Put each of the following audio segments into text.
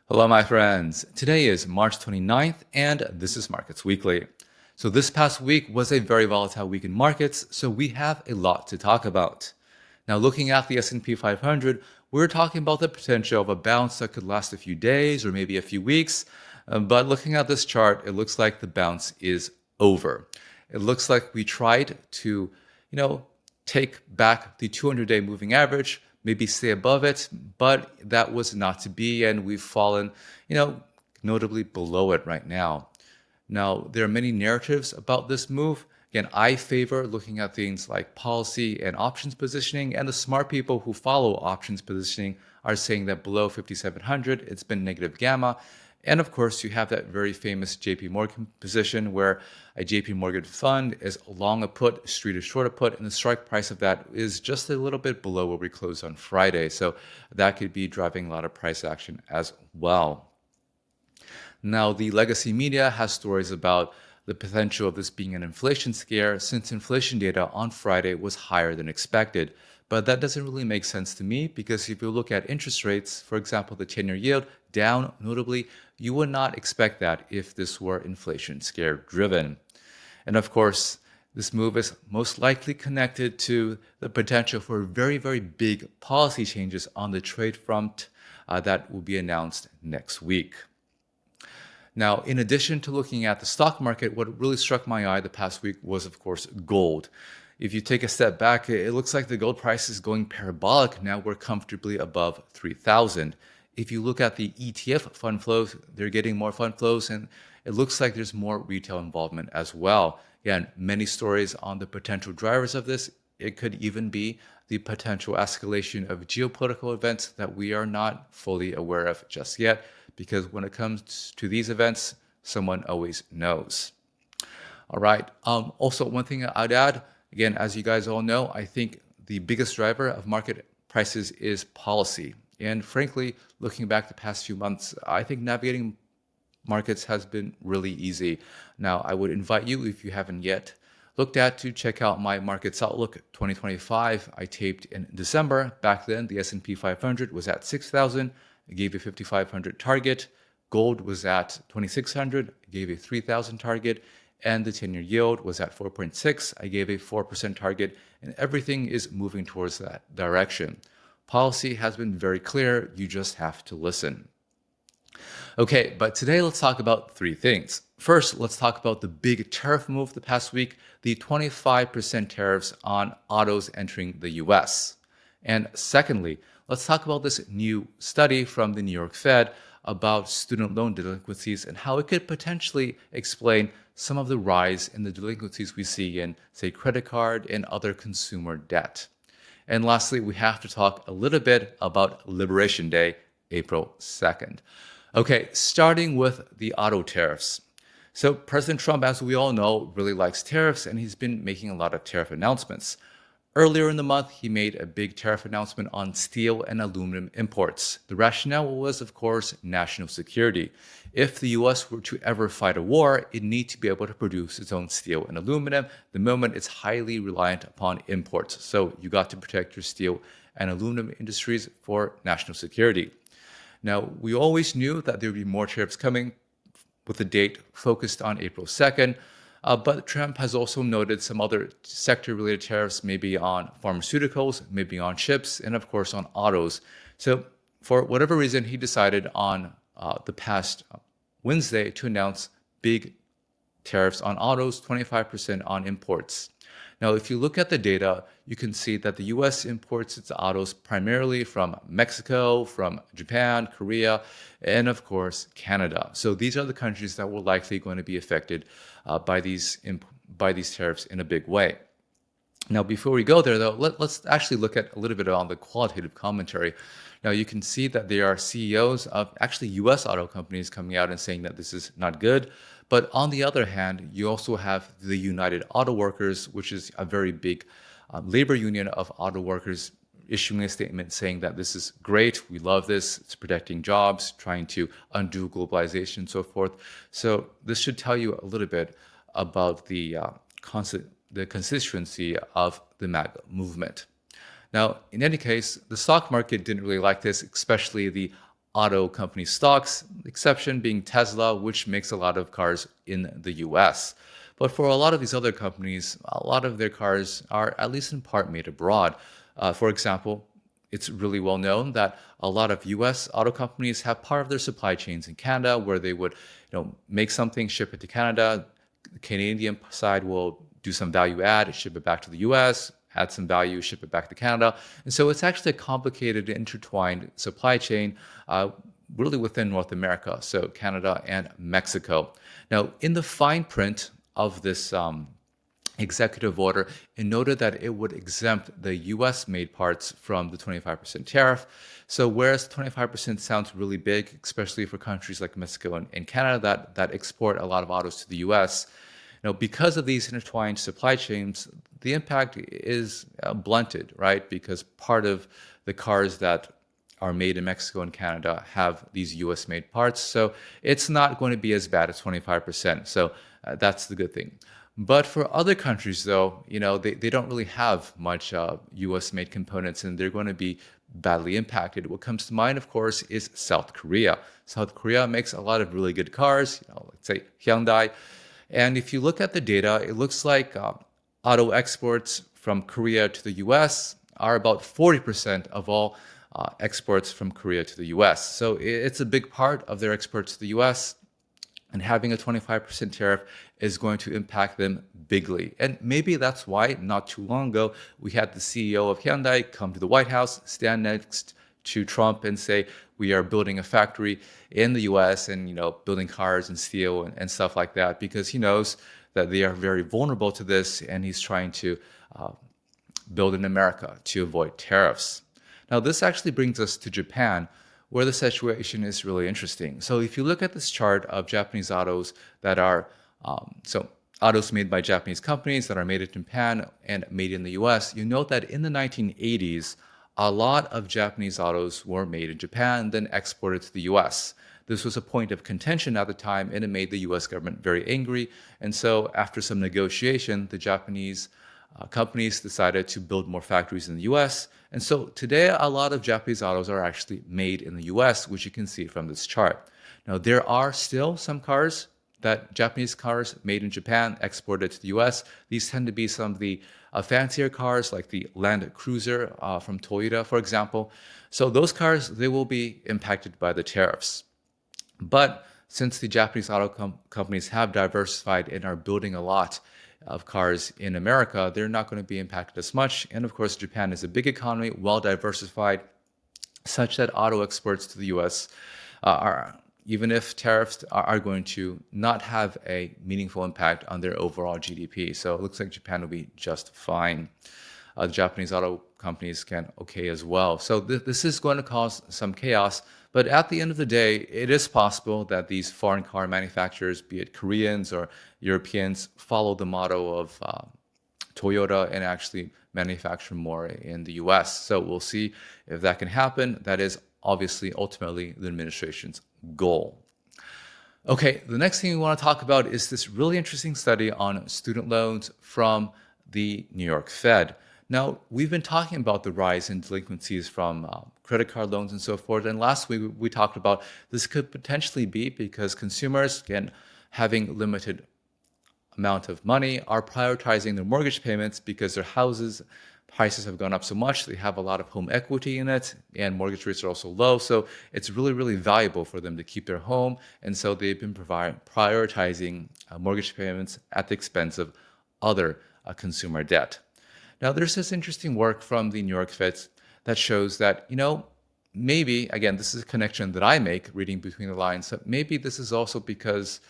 Hello, my friends. Today is March 29th, and this is Markets Weekly. So this past week was a very volatile week in markets, so we have a lot to talk about. Now, looking at the S&P 500, we're talking about the potential of a bounce that could last a few days or maybe a few weeks. But looking at this chart, it looks like the bounce is over. It looks like we tried to, take back the 200-day moving average, maybe stay above it, but that was not to be, and we've fallen, notably below it right now. Now, there are many narratives about this move. Again, I favor looking at things like policy and options positioning, and the smart people who follow options positioning are saying that below 5,700, it's been negative gamma. And of course, you have that very famous JP Morgan position where a JP Morgan fund is long a put, street is short a put, and the strike price of that is just a little bit below where we closed on Friday. So that could be driving a lot of price action as well. Now, the legacy media has stories about the potential of this being an inflation scare since inflation data on Friday was higher than expected. But that doesn't really make sense to me because if you look at interest rates, for example, the 10-year yield down notably, you would not expect that if this were inflation scare driven. And of course, this move is most likely connected to the potential for very, very big policy changes on the trade front that will be announced next week. Now, in addition to looking at the stock market, what really struck my eye the past week was, of course, gold. If you take a step back, it looks like the gold price is going parabolic. Now we're comfortably above 3,000. If you look at the ETF fund flows, they're getting more fund flows, and it looks like there's more retail involvement as well. Again, many stories on the potential drivers of this. It could even be the potential escalation of geopolitical events that we are not fully aware of just yet, because when it comes to these events, someone always knows. All right. Also, one thing I'd add, again, as you guys all know, I think the biggest driver of market prices is policy. And frankly, looking back the past few months, I think navigating markets has been really easy. Now, I would invite you, if you haven't yet looked at, to check out my Markets Outlook 2025. I taped in December. Back then, the S&P 500 was at 6,000. I gave a 5,500 target. Gold was at 2,600. I gave a 3,000 target. And the 10-year yield was at 4.6. I gave a 4% target. And everything is moving towards that direction. Policy has been very clear. You just have to listen. Okay, but today let's talk about three things. First, let's talk about the big tariff move the past week, the 25% tariffs on autos entering the US. And secondly, let's talk about this new study from the New York Fed about student loan delinquencies and how it could potentially explain some of the rise in the delinquencies we see in, say, credit card and other consumer debt. And lastly, we have to talk a little bit about Liberation Day, April 2nd. Okay, starting with the auto tariffs. So President Trump, as we all know, really likes tariffs, and he's been making a lot of tariff announcements. Earlier in the month, he made a big tariff announcement on steel and aluminum imports. The rationale was, of course, national security. If the US were to ever fight a war, it needs to be able to produce its own steel and aluminum. The moment it's highly reliant upon imports. So you got to protect your steel and aluminum industries for national security. Now, we always knew that there would be more tariffs coming with the date focused on April 2nd. But Trump has also noted some other sector-related tariffs, maybe on pharmaceuticals, maybe on chips, and of course on autos. So for whatever reason, he decided on the past Wednesday to announce big tariffs on autos, 25% on imports. Now, if you look at the data, you can see that the US imports its autos primarily from Mexico, from Japan, Korea, and of course, Canada. So these are the countries that were likely going to be affected by these tariffs in a big way. Now, before we go there, though, let's actually look at a little bit on the qualitative commentary. Now, you can see that there are CEOs of actually US auto companies coming out and saying that this is not good. But on the other hand, you also have the United Auto Workers, which is a very big labor union of auto workers, issuing a statement saying that this is great, we love this, it's protecting jobs, trying to undo globalization and so forth. So this should tell you a little bit about the constituency of the MAGA movement. Now, in any case, the stock market didn't really like this, especially the auto company stocks, exception being Tesla, which makes a lot of cars in the US. But for a lot of these other companies, a lot of their cars are at least in part made abroad. For example, it's really well known that a lot of US auto companies have part of their supply chains in Canada where they would make something, ship it to Canada. The Canadian side will do some value add, ship it back to the US, add some value, ship it back to Canada. And so it's actually a complicated, intertwined supply chain really within North America, so Canada and Mexico. Now, in the fine print of this executive order, it noted that it would exempt the US made parts from the 25% tariff. So whereas 25% sounds really big, especially for countries like Mexico and Canada that export a lot of autos to the US, because of these intertwined supply chains, the impact is blunted, right? Because part of the cars that are made in Mexico and Canada have these US made parts. So it's not going to be as bad as 25%. So that's the good thing. But for other countries, though, they don't really have much US made components and they're going to be badly impacted. What comes to mind, of course, is South Korea. South Korea makes a lot of really good cars, let's say Hyundai. And if you look at the data, it looks like auto exports from Korea to the US are about 40% of all exports from Korea to the US. So it's a big part of their exports to the US. And having a 25% tariff is going to impact them bigly. And maybe that's why not too long ago, we had the CEO of Hyundai come to the White House, stand next to Trump and say, we are building a factory in the US and building cars and steel and stuff like that, because he knows that they are very vulnerable to this and he's trying to build in America to avoid tariffs. Now, this actually brings us to Japan, where the situation is really interesting. So if you look at this chart of Japanese autos that are, autos made by Japanese companies that are made in Japan and made in the US, you note that in the 1980s, a lot of Japanese autos were made in Japan, then exported to the US. This was a point of contention at the time, and it made the US government very angry. And so after some negotiation, the Japanese companies decided to build more factories in the US. And so today, a lot of Japanese autos are actually made in the US, which you can see from this chart. Now, there are still some cars Japanese cars made in Japan exported to the US. These tend to be some of the fancier cars like the Land Cruiser from Toyota, for example. So those cars, they will be impacted by the tariffs. But since the Japanese auto companies have diversified and are building a lot of cars in America, they're not going to be impacted as much. And of course, Japan is a big economy, well diversified, such that auto exports to the US even if tariffs are going to not have a meaningful impact on their overall GDP. So it looks like Japan will be just fine. The Japanese auto companies can okay as well. So this is going to cause some chaos. But at the end of the day, it is possible that these foreign car manufacturers, be it Koreans or Europeans, follow the motto of Toyota and actually manufacture more in the US. So we'll see if that can happen. That is obviously ultimately the administration's goal. Okay, the next thing we want to talk about is this really interesting study on student loans from the New York Fed. Now, we've been talking about the rise in delinquencies from credit card loans and so forth. And last week, we talked about this could potentially be because consumers, again, having limited amount of money, are prioritizing their mortgage payments because their houses prices have gone up so much. They have a lot of home equity in it, and mortgage rates are also low. So it's really, really valuable for them to keep their home. And so they've been prioritizing mortgage payments at the expense of other consumer debt. Now, there's this interesting work from the New York Fed that shows that, maybe, again, this is a connection that I make reading between the lines, that maybe this is also because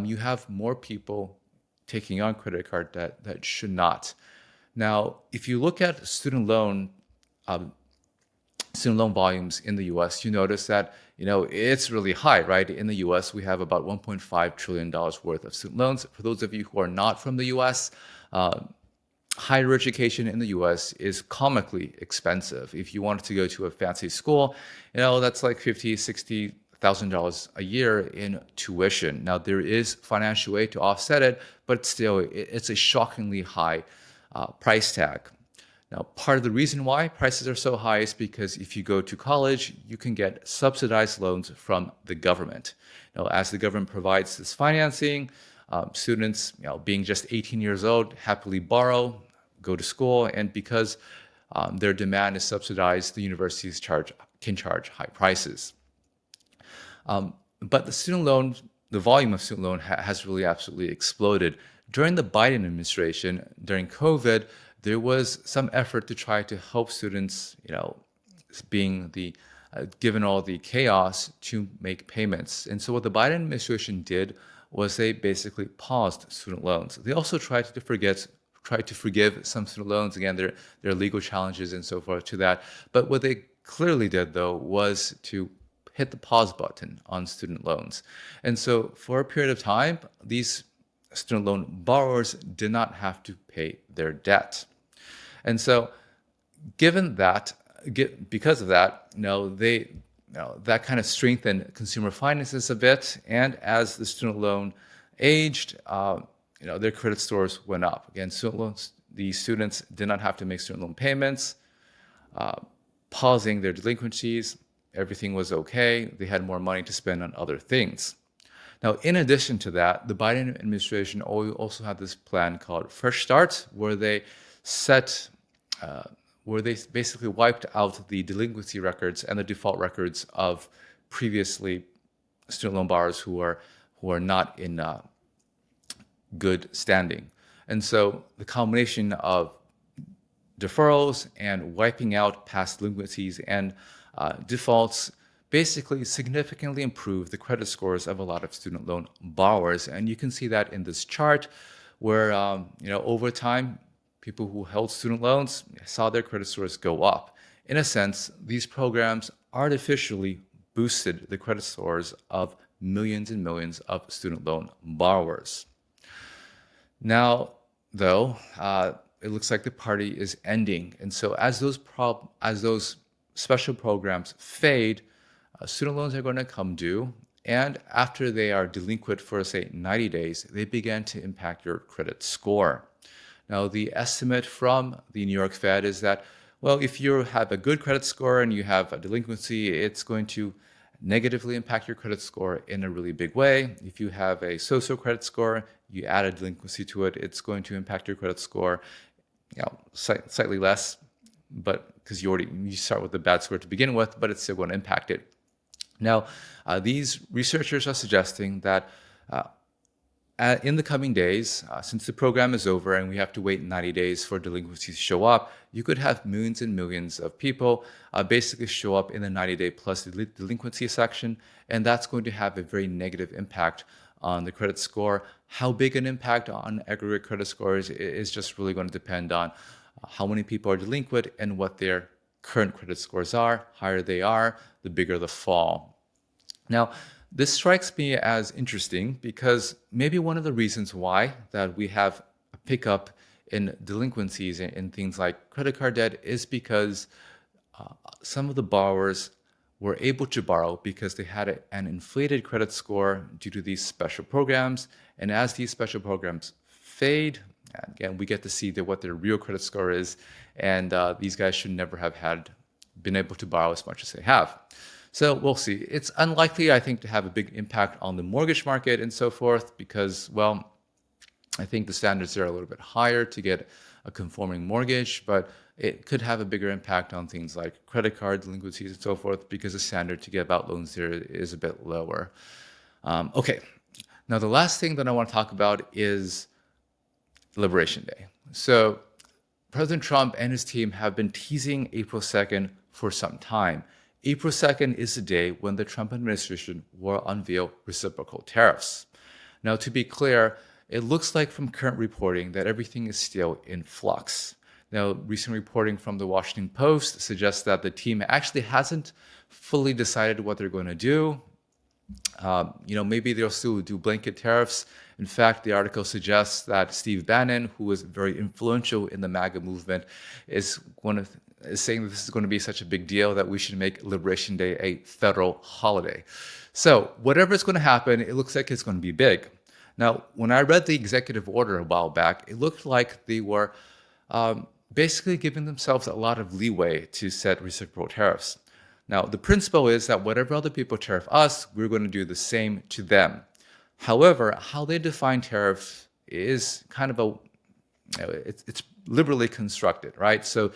you have more people taking on credit card debt that should not. Now, if you look at student loan volumes in the U.S., you notice that it's really high, right? In the U.S., we have about $1.5 trillion worth of student loans. For those of you who are not from the U.S., higher education in the U.S. is comically expensive. If you wanted to go to a fancy school, that's like $50,000, $60,000 a year in tuition. Now, there is financial aid to offset it, but still, it's a shockingly high price tag. Now, part of the reason why prices are so high is because if you go to college, you can get subsidized loans from the government. Now, as the government provides this financing, students, being just 18 years old, happily borrow, go to school, and because their demand is subsidized, the universities can charge high prices. But the volume of student loan has really absolutely exploded. During the Biden administration, during COVID, there was some effort to try to help students, being given all the chaos, to make payments. And so what the Biden administration did was they basically paused student loans. They also tried to forgive some student loans. Again, there are legal challenges and so forth to that. But what they clearly did, though, was to hit the pause button on student loans. And so for a period of time, these student loan borrowers did not have to pay their debt. And so because of that, that kind of strengthened consumer finances a bit. And as the student loan aged, their credit scores went up. Again, the students did not have to make student loan payments, pausing their delinquencies. Everything was okay. They had more money to spend on other things. Now, in addition to that, the Biden administration also had this plan called Fresh Start, where they basically wiped out the delinquency records and the default records of previously student loan borrowers who are not in good standing. And so the combination of deferrals and wiping out past delinquencies and defaults basically significantly improved the credit scores of a lot of student loan borrowers. And you can see that in this chart where, over time, people who held student loans saw their credit scores go up. In a sense, these programs artificially boosted the credit scores of millions and millions of student loan borrowers. Now, though, it looks like the party is ending. And so as those special programs fade, student loans are going to come due. And after they are delinquent for, say, 90 days, they begin to impact your credit score. Now, the estimate from the New York Fed is that, well, if you have a good credit score and you have a delinquency, it's going to negatively impact your credit score in a really big way. If you have a so-so credit score, you add a delinquency to it, it's going to impact your credit score, slightly less, but because you start with a bad score to begin with, but it's still going to impact it. Now, these researchers are suggesting that in the coming days, since the program is over and we have to wait 90 days for delinquencies to show up, you could have millions and millions of people basically show up in the 90-day plus delinquency section, and that's going to have a very negative impact on the credit score. How big an impact on aggregate credit scores is just really going to depend on how many people are delinquent and what their current credit scores are. Higher they are, the bigger the fall. Now, this strikes me as interesting because maybe one of the reasons why that we have a pickup in delinquencies in things like credit card debt is because some of the borrowers were able to borrow because they had an inflated credit score due to these special programs. And as these special programs fade, again, we get to see what their real credit score is. And these guys should never have been able to borrow as much as they have. So we'll see. It's unlikely, I think, to have a big impact on the mortgage market and so forth because, well, I think the standards there are a little bit higher to get a conforming mortgage, but it could have a bigger impact on things like credit card delinquencies and so forth because the standard to get out loans there is a bit lower. Okay, now the last thing that I want to talk about is Liberation Day. So President Trump and his team have been teasing April 2nd for some time. April 2nd is the day when the Trump administration will unveil reciprocal tariffs. Now, to be clear, it looks like from current reporting that everything is still in flux. Now, recent reporting from the Washington Post suggests that the team actually hasn't fully decided what they're going to do. Maybe they'll still do blanket tariffs. In fact, the article suggests that Steve Bannon, who was very influential in the MAGA movement, is saying that this is going to be such a big deal that we should make Liberation Day a federal holiday. So whatever is going to happen, it looks like it's going to be big. Now, when I read the executive order a while back, it looked like they were basically giving themselves a lot of leeway to set reciprocal tariffs. Now, the principle is that whatever other people tariff us, we're going to do the same to them. However, how they define tariff is kind of it's liberally constructed, right? So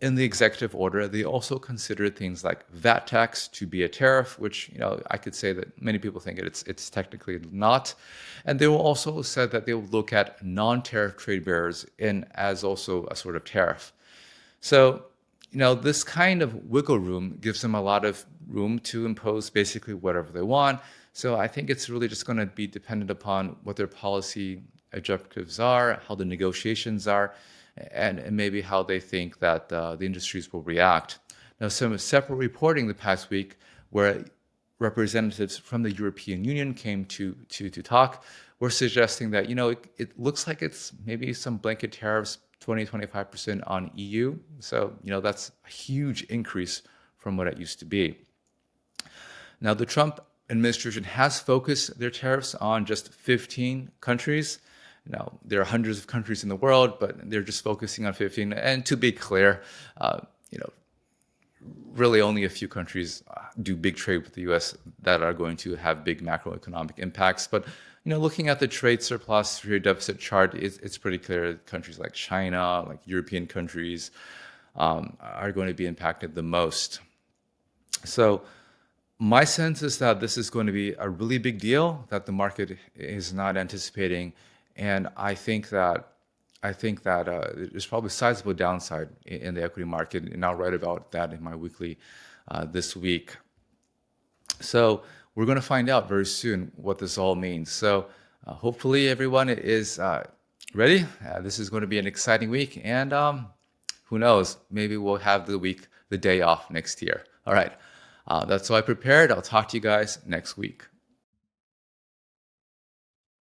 in the executive order, they also consider things like VAT tax to be a tariff, which I could say that many people think it's technically not. And they will also said that they will look at non-tariff trade barriers in as also a sort of tariff. So this kind of wiggle room gives them a lot of room to impose basically whatever they want. So I think it's really just going to be dependent upon what their policy objectives are, how the negotiations are, and maybe how they think that the industries will react. Now, some separate reporting the past week where representatives from the European Union came to talk were suggesting that, it looks like it's maybe some blanket tariffs, 20-25% on EU. So, that's a huge increase from what it used to be. Now, the Trump administration has focused their tariffs on just 15 countries. There are hundreds of countries in the world, but they're just focusing on 15. And to be clear, really only a few countries do big trade with the U.S. that are going to have big macroeconomic impacts. But looking at the trade surplus, trade deficit chart, it's pretty clear countries like China, like European countries, are going to be impacted the most. So my sense is that this is going to be a really big deal that the market is not anticipating. And I think that there's probably sizable downside in the equity market, and I'll write about that in my weekly this week. So we're going to find out very soon what this all means. So hopefully everyone is ready. This is going to be an exciting week, and who knows, maybe we'll have the day off next year. All right, that's all I prepared. I'll talk to you guys next week.